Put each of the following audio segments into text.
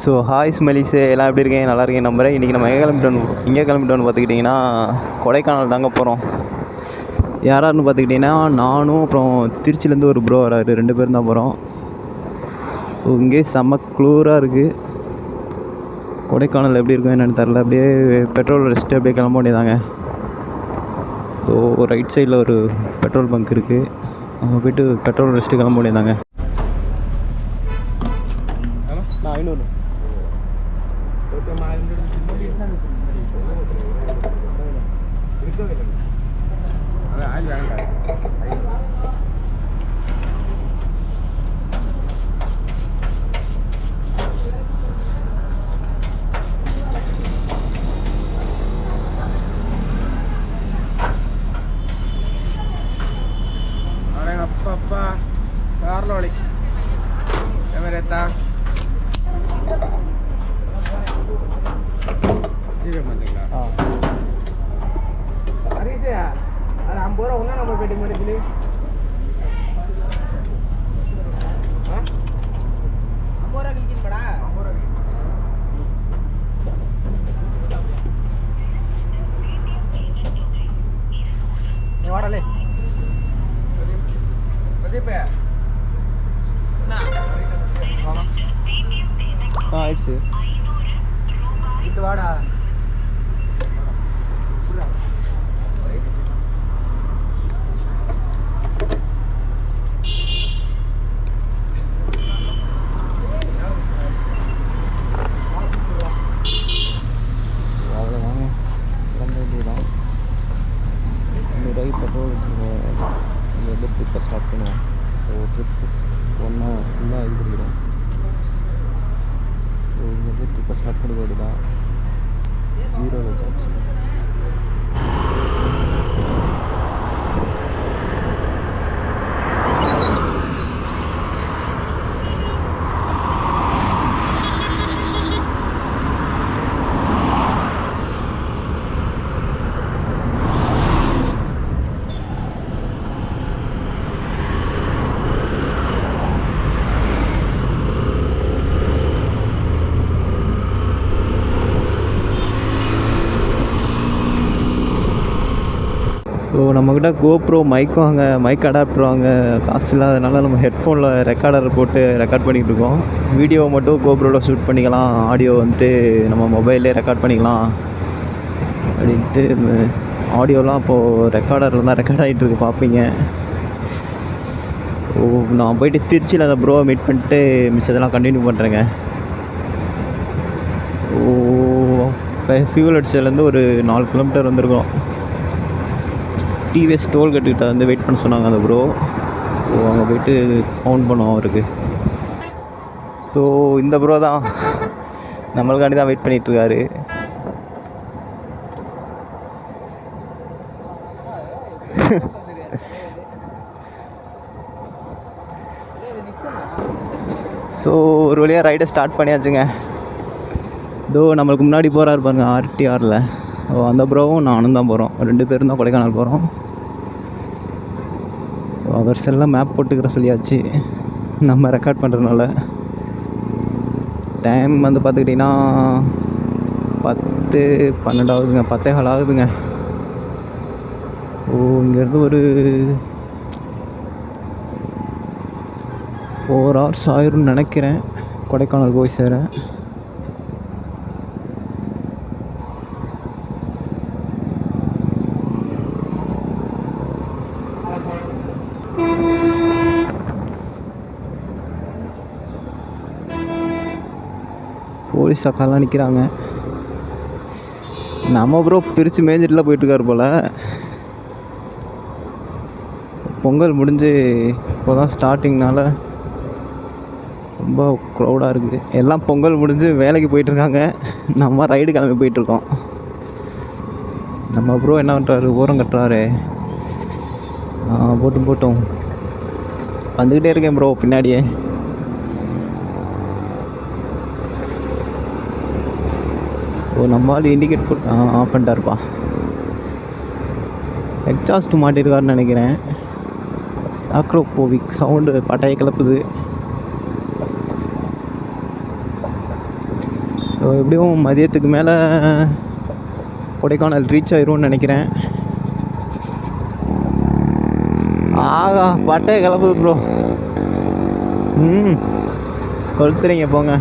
So hi ஸ்மெலிஸு எல்லாம் எப்படி இருக்கீங்க? நல்லா இருக்கேன் நம்புறேன். இன்றைக்கி நம்ம எங்கே கிளம்பிட்டோன்னு பார்த்துக்கிட்டிங்கன்னா கொடைக்கானல் தாங்க போகிறோம். யாராருன்னு பார்த்துக்கிட்டிங்கன்னா நானும் அப்புறம் திருச்சியிலேருந்து ஒரு ப்ரோ வராரு, 2 பேரும் தான் போகிறோம். ஸோ இங்கே செம்ம குளூராக இருக்குது. கொடைக்கானல் எப்படி இருக்கும் என்னென்னு தெரில. அப்படியே பெட்ரோல் அடிச்சுட்டு அப்படியே கிளம்ப வேண்டியதாங்க. ஸோ ரைட் சைடில் ஒரு பெட்ரோல் பங்க் இருக்குது, அங்கே போய்ட்டு பெட்ரோல் அடிச்சுட்டு கிளம்ப வேண்டியதாங்க. 500 அப்பா காரில் வலி எவரேத்தா ஹரிஷ் அது 50 ரூபா ஒன்றா நம்ம பெட்டி மடிக்கலி வாடலே ஆயிடுச்சு. இது வாடா அவ்வளோதாங்க, கிளம்ப வேண்டியதான். 100 பெட்ரோல் வச்சுருக்கோம். வந்து ட்ரிப்பை ஸ்டார்ட் பண்ணுவோம். ஒரு ட்ரிப்பு ஒன்றா ஃபுல்லாக இது பண்ணிக்கிறோம். இங்கேருந்து ட்ரிப்பை ஸ்டார்ட் பண்ணி வேண்டியதான். 0 வச்சாச்சு. ஸோ நம்மக்கிட்ட கோப்ரோ மைக்கும் வாங்க, மைக் அடாப்டர் வாங்க காசு இல்லாதனால நம்ம ஹெட்ஃபோனில் ரெக்கார்டர் போட்டு ரெக்கார்ட் பண்ணிகிட்டு இருக்கோம். வீடியோ மட்டும் கோப்ரோவில் ஷூட் பண்ணிக்கலாம், ஆடியோ வந்துட்டு நம்ம மொபைல்லே ரெக்கார்ட் பண்ணிக்கலாம் அப்படின்ட்டு. ஆடியோலாம் இப்போது ரெக்கார்டரில் தான் ரெக்கார்ட் ஆகிட்டு இருக்கு, பார்ப்பீங்க. நான் போயிட்டு திருச்சியில் அந்த ப்ரோவை மீட் பண்ணிட்டு மிச்சதெல்லாம் கண்டினியூ பண்ணுறேங்க. ஃபியூல் அடிச்சதுலேருந்து ஒரு 4 கிலோமீட்டர் வந்திருக்கோம். டிவிஎஸ் டோல்கேட்டுக்கிட்ட வந்து வெயிட் பண்ண சொன்னாங்க அந்த ப்ரோ. அங்கே போய்ட்டு ஃபோன் பண்ணுவோம் அவருக்கு. ஸோ இந்த ப்ரோ தான் நம்மளுக்காண்டி தான் வெயிட் பண்ணிகிட்ருக்காரு. ஸோ ஒரு வழியாக ரைடை ஸ்டார்ட் பண்ணியாச்சுங்க. இதோ நம்மளுக்கு முன்னாடி போகிறாரு பாருங்க, RTRல. அந்த ப்ரோவும் நானும் தான் போகிறோம், 2 பேரும் தான் கொடைக்கானல் போகிறோம். அவர் செல்ல மேப் போட்டுக்கிற சொல்லியாச்சு, நம்ம ரெக்கார்ட் பண்ணுறதுனால. டைம் வந்து பார்த்துக்கிட்டிங்கன்னா 10-12 ஆகுதுங்க, 10:15 ஆகுதுங்க. இங்கேருந்து ஒரு 4 hours ஆயிரும்னு நினைக்கிறேன் கொடைக்கானல் போய் சேர. போலீஸ் அக்காலாம் நிற்கிறாங்க. நம்ம ப்ரோ பிரித்து மேய்ஞ்சிட்டுலாம் போயிட்டுருக்காரு போல். பொங்கல் முடிஞ்சு இப்போ தான் ஸ்டார்டிங்னால ரொம்ப க்ரௌடாக இருக்குது. எல்லாம் பொங்கல் முடிஞ்சு வேலைக்கு போயிட்டுருக்காங்க, நம்ம ரைடு கிளம்பி போயிட்டுருக்கோம். நம்ம ப்ரோ என்ன பண்ணுறாரு, ஓரம் கட்டுறாரு. போட்டும் வந்துக்கிட்டே இருக்கேன் ப்ரோ பின்னாடியே. நம்மளால் இண்டிகேட் போட்டு ஆஃப் பண்ணிட்டாருப்பா. எக்ஸாஸ்ட் மாட்டிருக்காருன்னு நினைக்கிறேன். ஆக்ரோபோவிக் சவுண்டு பட்டையை கிளப்புது. ஸோ எப்படியும் மதியத்துக்கு மேலே கொடைக்கானல் ரீச் ஆயிரும்னு நினைக்கிறேன். ஆகா பட்டையை கிளப்புது ப்ரோ. கொளுத்துறீங்க போங்க.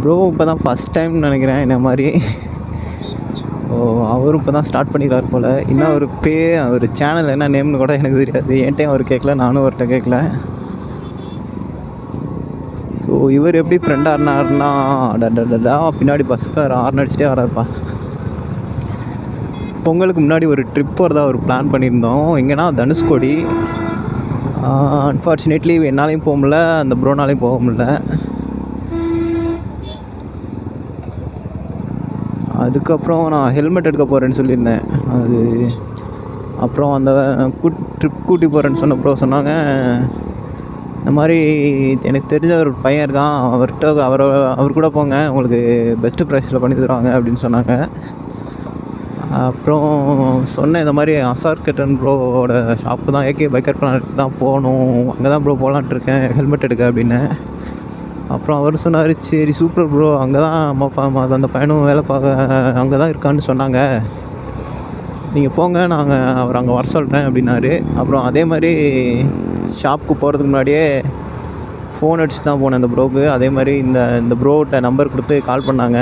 ப்ரோ இப்போ தான் ஃபஸ்ட் டைம்னு நினைக்கிறேன் இந்த மாதிரி. அவரும் இப்போ தான் ஸ்டார்ட் பண்ணிக்கிறார் போல். இன்னும் அவர் சேனல் என்ன நேம்னு கூட எனக்கு தெரியாது. என்கிட்டையும் அவர் கேட்கல, நானும் அவர்கிட்ட கேட்கல. ஸோ இவர் எப்படி ஃப்ரெண்டாக இருந்தார்னா பின்னாடி பஸ்கார் ஹார்ன் அடிச்சுட்டே வராருப்பா. பொங்கலுக்கு முன்னாடி ஒரு ட்ரிப் வரதா ஒரு பிளான் பண்ணியிருந்தோம். எங்கன்னா தனுஷ்கோடி. அன்ஃபார்ச்சுனேட்லி என்னாலையும் போக முடியல, அந்த ப்ரோனாலையும் போக முடியல. அதுக்கப்புறம் நான் ஹெல்மெட் எடுக்க போகிறேன்னு சொல்லியிருந்தேன். அது அப்புறம் அந்த ட்ரிப் கூட்டி போகிறேன்னு சொன்ன ப்ரோ சொன்னாங்க, இந்த மாதிரி எனக்கு தெரிஞ்ச ஒரு பையன் இருக்கான், அவர் கூட போங்க, உங்களுக்கு பெஸ்ட்டு ப்ரைஸில் பண்ணி தருவாங்க அப்படின்னு சொன்னாங்க. அப்புறம் சொன்னேன் இந்த மாதிரி அசார் கெட்டன் ப்ரோவோட ஷாப்பு தான், ஏகே பைக்கர் பிளானட் தான் போகணும், அங்கே தான் ப்ரோ போகலான்ட்ருக்கேன் ஹெல்மெட் எடுக்க அப்படின்னு. அப்புறம் அவர் சொன்னார், சரி சூப்பர் ப்ரோ, அங்கே தான் அந்த பையனும் வேலை பார்க்க அங்கே தான் இருக்கான்னு சொன்னாங்க, நீங்கள் போங்க, அவர் அங்கே வர சொல்கிறேன் அப்படின்னாரு. அப்புறம் அதே மாதிரி ஷாப்புக்கு போகிறதுக்கு முன்னாடியே ஃபோன் அடிச்சு தான் போனேன் அந்த ப்ரோக்கு. அதே மாதிரி இந்த ப்ரோட்ட நம்பர் கொடுத்து கால் பண்ணாங்க.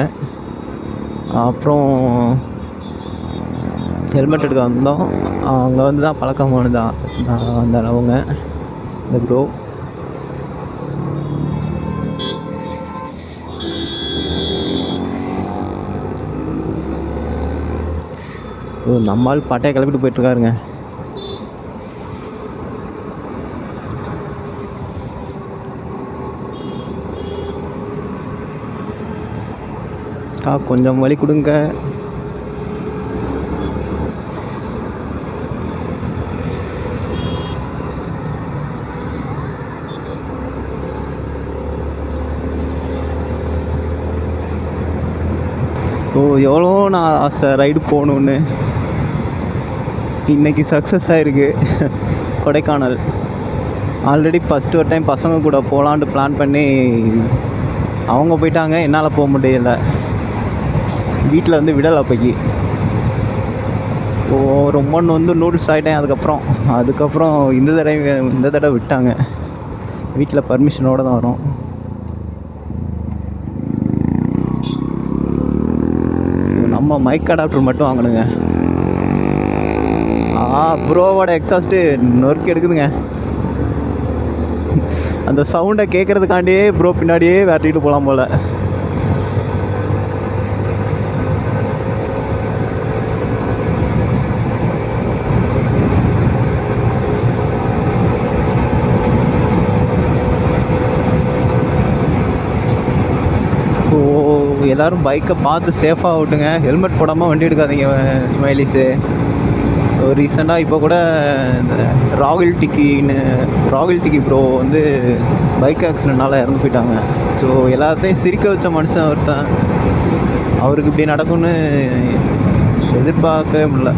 அப்புறம் ஹெல்மெட் எடுக்க வந்தோம். அங்கே வந்து தான் பழக்கமானது அவங்க இந்த ப்ரோ. நம்மால் பட்டையை கிளப்பிட்டு போயிட்டுருக்காருங்க. கொஞ்சம் வழி கொடுங்க. எவ்வளோ நான் ஆசை ரைடு போகணுன்னு, இன்றைக்கி சக்ஸஸ் ஆகிருக்கு. கொடைக்கானல் ஆல்ரெடி ஃபஸ்ட்டு ஒரு டைம் பசங்க கூட போகலான்ட்டு பிளான் பண்ணி அவங்க போயிட்டாங்க, என்னால் போக முடியல, வீட்டில் வந்து விடலை அப்போக்கி. ரொம்ப வந்து நூடுல்ஸ் ஆகிட்டேன். அதுக்கப்புறம் இந்த தடவை விட்டாங்க, வீட்டில் பர்மிஷனோடு தான் வரும். நம்ம மைக் அடாப்டர் மட்டும் வாங்கணுங்க. ப்ரோவோட எக்ஸாஸ்ட்டு நொறுக்கி எடுக்குதுங்க. அந்த சவுண்டை கேட்குறதுக்காண்டியே ப்ரோ பின்னாடியே விரட்டிட்டு போகலாம் போல். எல்லோரும் பைக்கை பார்த்து சேஃபாக ஓட்டுங்க, ஹெல்மெட் போடாமல் வண்டி எடுக்காதீங்க ஸ்மைலிஸு. ஸோ ரீசெண்டாக இப்போ கூட இந்த ராகுல் டிக்கி ப்ரோ வந்து பைக் ஆக்சிடென்ட்னால இறந்து போயிட்டாங்க. ஸோ எல்லாத்தையும் சிரிக்க வச்ச மனுஷன் ஒருத்தன், அவருக்கு இப்படி நடக்கும்னு எதிர்பார்க்கவே முடியல.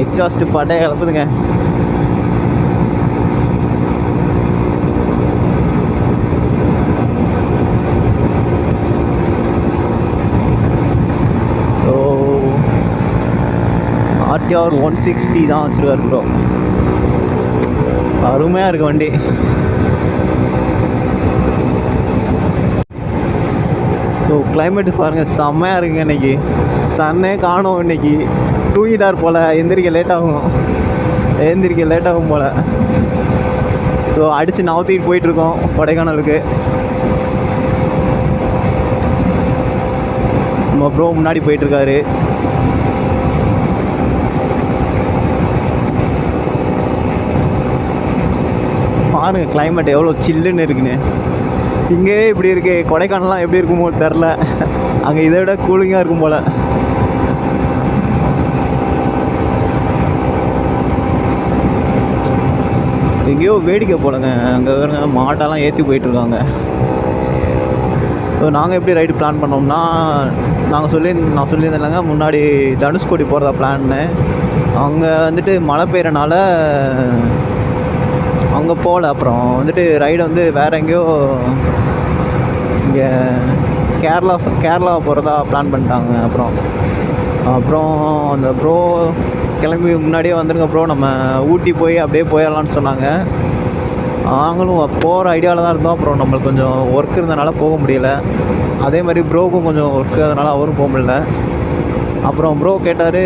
எக்ஸாஸ்ட் பாட்டே கிளப்புதுங்க. ஸோ ஆர்டிஆர் 160 தான் வச்சுருக்காரு ப்ரோ. அருமையாக இருக்குது வண்டி. ஸோ கிளைமேட்டு பாருங்கள், செம்மையாக இருக்குங்க. இன்றைக்கி சன்னே காணும். இன்றைக்கி தூங்கிட்டார் போல், எந்திரிக்க லேட் ஆகும் போல். ஸோ அடித்து நவத்திட்டு போயிட்டுருக்கோம் கொடைக்கானலுக்கு. நம்ம ப்ரோ முன்னாடி போயிட்டுருக்காரு. பாருங்கள் கிளைமேட் எவ்வளோ சில்லுன்னு இருக்குன்னு. இங்கே இப்படி இருக்கு, கொடைக்கானல்லாம் எப்படி இருக்குமோ தெரில, அங்கே இதை விட கூலிங்காக இருக்கும் போல். எங்கேயோ வேடிக்கை போலங்க, அங்கே வருங்க மாட்டெல்லாம் ஏற்றி போயிட்டுருக்காங்க. ஸோ நாங்கள் எப்படி ரைடு பிளான் பண்ணோம்னா, நான் சொல்லியிருந்தேன் இல்லைங்க முன்னாடி தனுஷ்கோடி போகிறதா பிளான்னு. அங்கே வந்துட்டு மழை பெய்யறனால அங்கே போகல. அப்புறம் வந்துட்டு ரைடு வந்து வேறு எங்கேயோ இங்கே கேரளா போகிறதா பிளான் பண்ணிட்டாங்க. அப்புறம் அந்த ப்ரோ கிளம்பி முன்னாடியே வந்துடுங்க ப்ரோ, நம்ம ஊட்டி போய் அப்படியே போயிடலான்னு சொன்னாங்க. நாங்களும் போகிற ஐடியாவில் தான் இருந்தோம். அப்புறம் நம்மளுக்கு கொஞ்சம் ஒர்க் இருந்தனால போக முடியல. அதே மாதிரி ப்ரோவுக்கும் கொஞ்சம் ஒர்க் அதனால் அவரும் போக முடியல. அப்புறம் ப்ரோ கேட்டார்,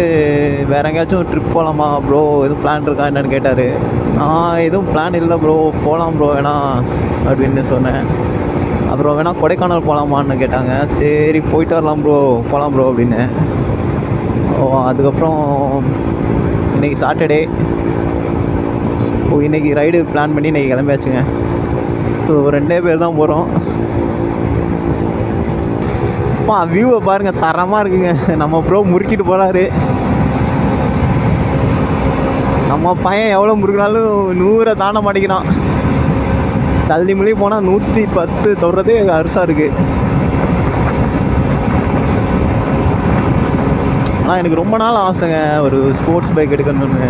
வேறு எங்கேயாச்சும் ட்ரிப் போகலாமா ப்ரோ, எதுவும் பிளான் இருக்கா என்னென்னு கேட்டார். நான் எதுவும் பிளான் இல்லை ப்ரோ, போகலாம் ப்ரோ வேணா அப்படின்னு சொன்னேன். அப்புறம் வேணால் கொடைக்கானல் போகலாமான்னு கேட்டாங்க. சரி போயிட்டு வரலாம் ப்ரோ, போகலாம் ப்ரோ அப்படின்னு. அதுக்கப்புறம் இன்றைக்கி சாட்டர்டே, இன்றைக்கி ரைடு பிளான் பண்ணி இன்றைக்கி கிளம்பியாச்சுங்க. ஸோ 2 பேர் தான் போகிறோம். வியூவை பாருங்கள், தரமாக இருக்குங்க. நம்ம ப்ரோ முறுக்கிட்டு போகிறாரு. நம்ம பையன் எவ்வளோ முறுக்கினாலும் 100 தாண்ட மாட்டேங்கிறான். தள்ளி மொழி போனால் 110 தொடுறதே அரிசாக இருக்குது. ஆனால் எனக்கு ரொம்ப நாள் ஆசைங்க ஒரு ஸ்போர்ட்ஸ் பைக் எடுக்கணும்னு.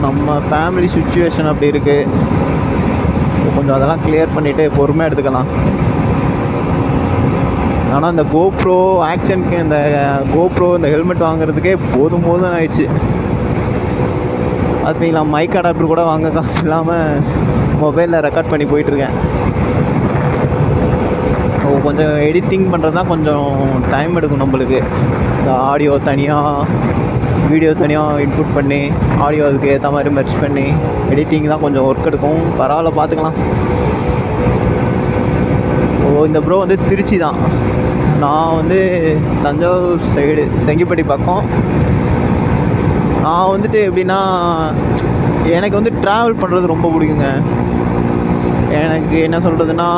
நம்ம ஃபேமிலி சுச்சுவேஷன் அப்படி இருக்குது. கொஞ்சம் அதெல்லாம் கிளியர் பண்ணிவிட்டு பொறுமையாக எடுத்துக்கலாம். ஆனால் இந்த கோப்ரோ ஆக்ஷனுக்கு இந்த கோப்ரோ இந்த ஹெல்மெட் வாங்குறதுக்கே போதும் ஆயிடுச்சு. பார்த்தீங்களா, மைக் அடாப்டர் கூட வாங்க காசு இல்லாமல் மொபைலில் ரெக்கார்ட் பண்ணி போயிட்டுருக்கேன். கொஞ்சம் எடிட்டிங் பண்ணுறது தான் கொஞ்சம் டைம் எடுக்கும் நம்மளுக்கு. இந்த ஆடியோ தனியாக வீடியோ தனியாக இன்புட் பண்ணி ஆடியோ அதுக்கு ஏற்ற மாதிரி மெர்ஜ் பண்ணி எடிட்டிங் தான் கொஞ்சம் ஒர்க் எடுக்கும். பரவாயில்ல, பார்த்துக்கலாம். இந்த ப்ரோ வந்து திருச்சி தான். நான் வந்து தஞ்சாவூர் சைடு செங்கிப்பட்டி பக்கம். நான் வந்துட்டு எப்படின்னா, எனக்கு வந்து ட்ராவல் பண்ணுறது ரொம்ப பிடிக்குங்க. எனக்கு என்ன சொல்கிறதுனா,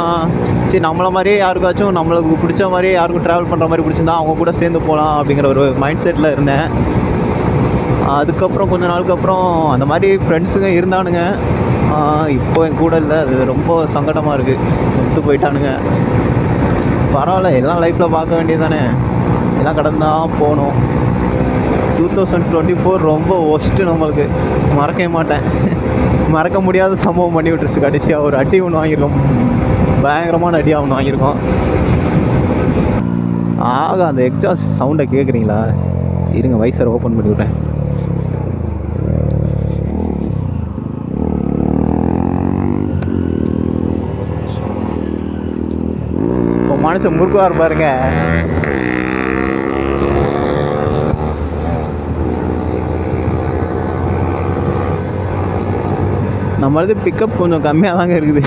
சரி நம்மளை மாதிரியே யாருக்காச்சும் நம்மளுக்கு பிடிச்ச மாதிரியே யாருக்கும் ட்ராவல் பண்ணுற மாதிரி பிடிச்சிருந்தா அவங்க கூட சேர்ந்து போகலாம் அப்படிங்கிற ஒரு மைண்ட் செட்டில் இருந்தேன். அதுக்கப்புறம் கொஞ்ச நாளுக்கு அப்புறம் அந்த மாதிரி ஃப்ரெண்ட்ஸுங்க இருந்தானுங்க. இப்போ என் கூட இல்லை, அது ரொம்ப சங்கடமாக இருக்குது. விட்டு போயிட்டானுங்க. பரவாயில்ல, எல்லாம் லைஃப்பில் பார்க்க வேண்டியது தானே, எல்லாம் கடந்து தான் போகணும். 2024 ரொம்ப ஒஸ்ட்டு நம்மளுக்கு, மறக்கவே மாட்டேன். மறக்க முடியாத சம்பவம் பண்ணி விட்டுருச்சு. கடைசியாக ஒரு அடி ஒன்று வாங்கியிருக்கோம், பயங்கரமான அடியாக ஒன்று வாங்கியிருக்கோம். அந்த எக்ஸாஸ்ட் சவுண்டை கேட்குறீங்களா? இருங்க, வைசரை ஓப்பன் பண்ணி விட்றேன். இப்போ மனுஷன் முறுக்குவார் பாருங்க. நம்மளது பிக்கப் கொஞ்சம் கம்மியாக தாங்க இருக்குது,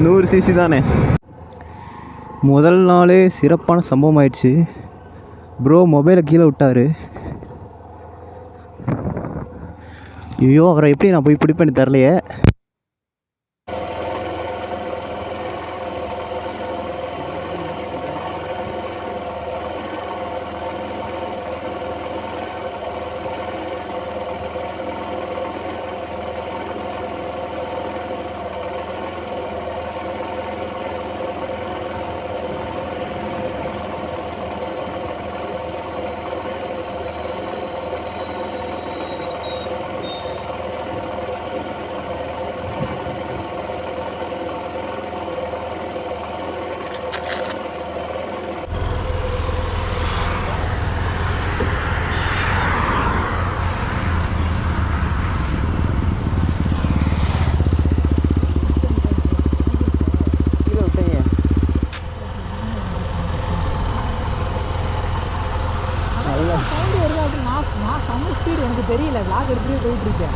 100 cc தானே. முதல் நாளே சிறப்பான சம்பவம் ஆயிடுச்சு. ப்ரோ மொபைலை கீழே விட்டார். ஐயோ, அவரை எப்படி நான் போய் பிடிப்பேன்னு தெரிலையே. தெரியல, லாக் எடுத்துகிட்டே போயிட்டு இருக்கேன்.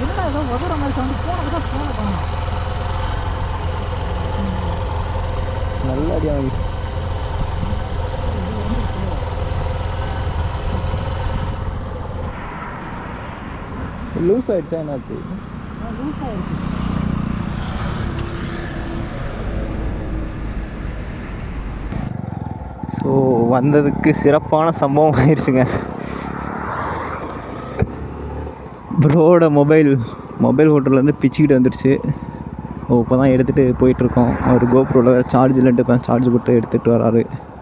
என்னடா ஏதோ உதற மாதிரி சவுண்டு, போன காணும். நல்ல அடியா வாங்கி லூஸ் ஆயிடுச்சா என்னாச்சு? லூஸ் ஆயிருக்கு. ஸோ வந்ததுக்கு சிறப்பான சம்பவம் ஆயிடுச்சுங்க. ப்ரோவோட மொபைல் ஹோட்டல்லேருந்து பிச்சுக்கிட்டு வந்துடுச்சு. இப்போ தான் எடுத்துகிட்டு போயிட்டுருக்கோம். அவர் கோப்ரோவில் சார்ஜ் இல்லைன்ட்டு இப்போ சார்ஜ் போட்டு எடுத்துகிட்டு வராரு.